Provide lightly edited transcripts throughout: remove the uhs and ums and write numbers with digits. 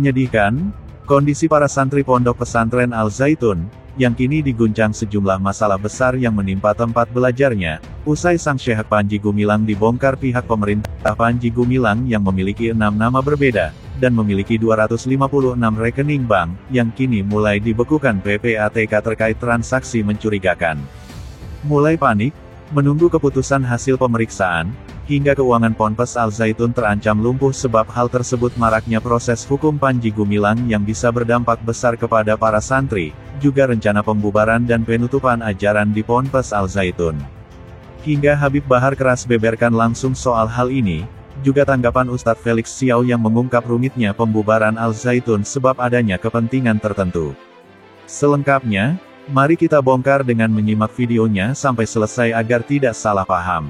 Menyedihkan, kondisi para santri Pondok Pesantren Al-Zaitun, yang kini diguncang sejumlah masalah besar yang menimpa tempat belajarnya, usai sang Syekh Panji Gumilang dibongkar pihak pemerintah. Panji Gumilang yang memiliki 6 nama berbeda, dan memiliki 256 rekening bank, yang kini mulai dibekukan PPATK terkait transaksi mencurigakan. Mulai panik, menunggu keputusan hasil pemeriksaan, hingga keuangan Ponpes Al-Zaitun terancam lumpuh sebab hal tersebut maraknya proses hukum Panji Gumilang yang bisa berdampak besar kepada para santri, juga rencana pembubaran dan penutupan ajaran di Ponpes Al-Zaitun. Hingga Habib Bahar keras beberkan langsung soal hal ini, juga tanggapan Ustadz Felix Xiao yang mengungkap rumitnya pembubaran Al-Zaitun sebab adanya kepentingan tertentu. Selengkapnya, mari kita bongkar dengan menyimak videonya sampai selesai agar tidak salah paham.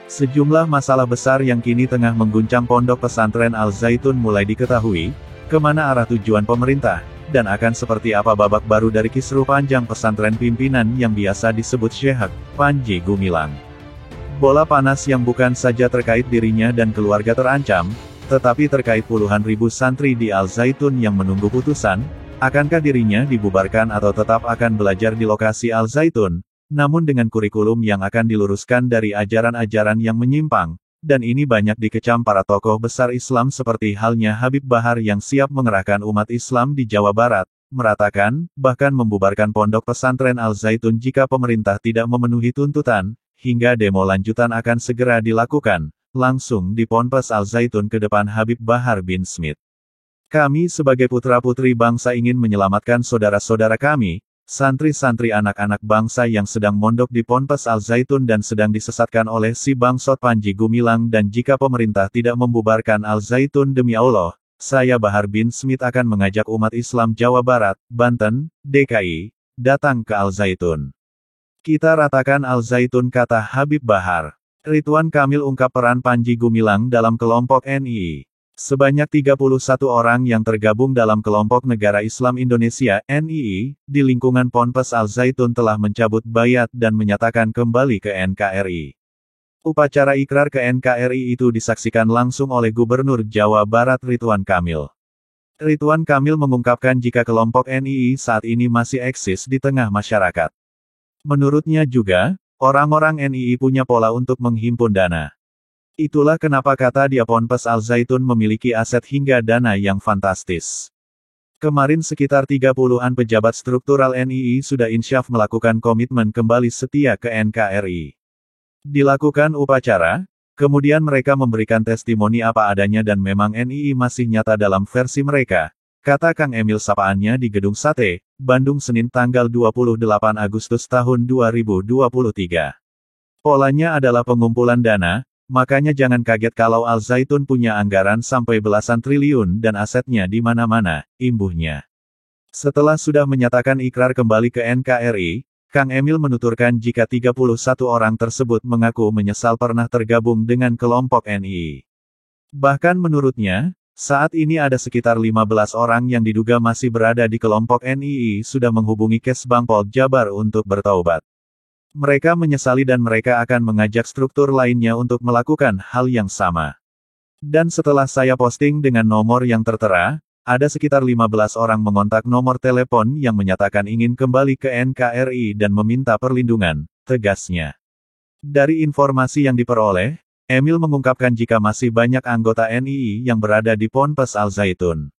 Sejumlah masalah besar yang kini tengah mengguncang Pondok Pesantren Al-Zaitun mulai diketahui, kemana arah tujuan pemerintah, dan akan seperti apa babak baru dari kisruh panjang pesantren pimpinan yang biasa disebut Syekh Panji Gumilang. Bola panas yang bukan saja terkait dirinya dan keluarga terancam, tetapi terkait puluhan ribu santri di Al-Zaitun yang menunggu putusan, akankah dirinya dibubarkan atau tetap akan belajar di lokasi Al-Zaitun, namun dengan kurikulum yang akan diluruskan dari ajaran-ajaran yang menyimpang, dan ini banyak dikecam para tokoh besar Islam seperti halnya Habib Bahar yang siap mengerahkan umat Islam di Jawa Barat, meratakan, bahkan membubarkan Pondok Pesantren Al-Zaitun jika pemerintah tidak memenuhi tuntutan, hingga demo lanjutan akan segera dilakukan, langsung di Ponpes Al-Zaitun ke depan Habib Bahar bin Smith. Kami sebagai putra-putri bangsa ingin menyelamatkan saudara-saudara kami, santri-santri anak-anak bangsa yang sedang mondok di Ponpes Al-Zaitun dan sedang disesatkan oleh si bangsot Panji Gumilang, dan jika pemerintah tidak membubarkan Al-Zaitun demi Allah, saya Bahar bin Smith akan mengajak umat Islam Jawa Barat, Banten, DKI, datang ke Al-Zaitun. Kita ratakan Al-Zaitun, kata Habib Bahar. Ridwan Kamil ungkap peran Panji Gumilang dalam kelompok NII. Sebanyak 31 orang yang tergabung dalam kelompok Negara Islam Indonesia, NII, di lingkungan Ponpes Al-Zaitun telah mencabut baiat dan menyatakan kembali ke NKRI. Upacara ikrar ke NKRI itu disaksikan langsung oleh Gubernur Jawa Barat Ridwan Kamil. Ridwan Kamil mengungkapkan jika kelompok NII saat ini masih eksis di tengah masyarakat. Menurutnya juga, orang-orang NII punya pola untuk menghimpun dana. Itulah kenapa kata dia Ponpes Al-Zaitun memiliki aset hingga dana yang fantastis. Kemarin sekitar 30-an pejabat struktural NII sudah insyaf melakukan komitmen kembali setia ke NKRI. Dilakukan upacara, kemudian mereka memberikan testimoni apa adanya dan memang NII masih nyata dalam versi mereka, kata Kang Emil sapaannya di Gedung Sate, Bandung Senin tanggal 28 Agustus tahun 2023. Polanya adalah pengumpulan dana, makanya jangan kaget kalau Al-Zaitun punya anggaran sampai belasan triliun dan asetnya di mana-mana, imbuhnya. Setelah sudah menyatakan ikrar kembali ke NKRI, Kang Emil menuturkan jika 31 orang tersebut mengaku menyesal pernah tergabung dengan kelompok NII. Bahkan menurutnya, saat ini ada sekitar 15 orang yang diduga masih berada di kelompok NII sudah menghubungi Kesbang Pol Jabar untuk bertaubat. Mereka menyesali dan mereka akan mengajak struktur lainnya untuk melakukan hal yang sama. Dan setelah saya posting dengan nomor yang tertera, ada sekitar 15 orang mengontak nomor telepon yang menyatakan ingin kembali ke NKRI dan meminta perlindungan, tegasnya. Dari informasi yang diperoleh, Emil mengungkapkan jika masih banyak anggota NII yang berada di Ponpes Al-Zaitun.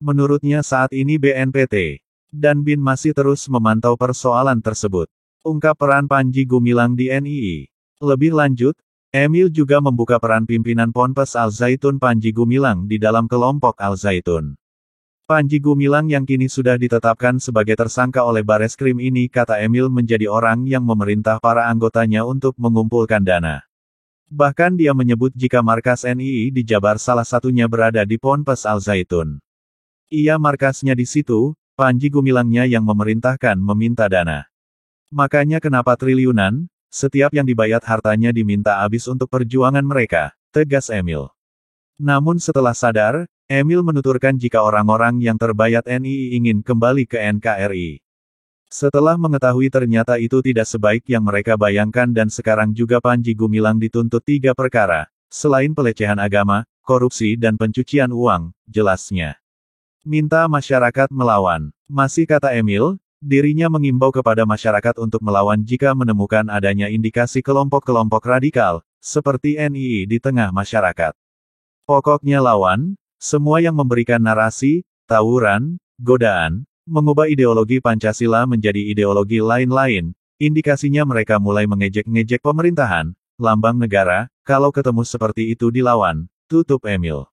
Menurutnya saat ini BNPT dan BIN masih terus memantau persoalan tersebut. Ungkap peran Panji Gumilang di NII. Lebih lanjut, Emil juga membuka peran pimpinan Ponpes Al-Zaitun Panji Gumilang di dalam kelompok Al-Zaitun. Panji Gumilang yang kini sudah ditetapkan sebagai tersangka oleh Bareskrim ini, kata Emil, menjadi orang yang memerintah para anggotanya untuk mengumpulkan dana. Bahkan dia menyebut jika markas NII di Jabar salah satunya berada di Ponpes Al-Zaitun. Ia markasnya di situ, Panji Gumilangnya yang memerintahkan meminta dana. Makanya kenapa triliunan, setiap yang dibayar hartanya diminta habis untuk perjuangan mereka, tegas Emil. Namun setelah sadar, Emil menuturkan jika orang-orang yang terbayat NII ingin kembali ke NKRI. Setelah mengetahui ternyata itu tidak sebaik yang mereka bayangkan dan sekarang juga Panji Gumilang dituntut 3 perkara, selain pelecehan agama, korupsi dan pencucian uang, jelasnya. Minta masyarakat melawan. Masih kata Emil, dirinya mengimbau kepada masyarakat untuk melawan jika menemukan adanya indikasi kelompok-kelompok radikal, seperti NII di tengah masyarakat. Pokoknya lawan, semua yang memberikan narasi, tawuran, godaan, mengubah ideologi Pancasila menjadi ideologi lain-lain, indikasinya mereka mulai mengejek-ngejek pemerintahan, lambang negara, kalau ketemu seperti itu dilawan, tutup Emil.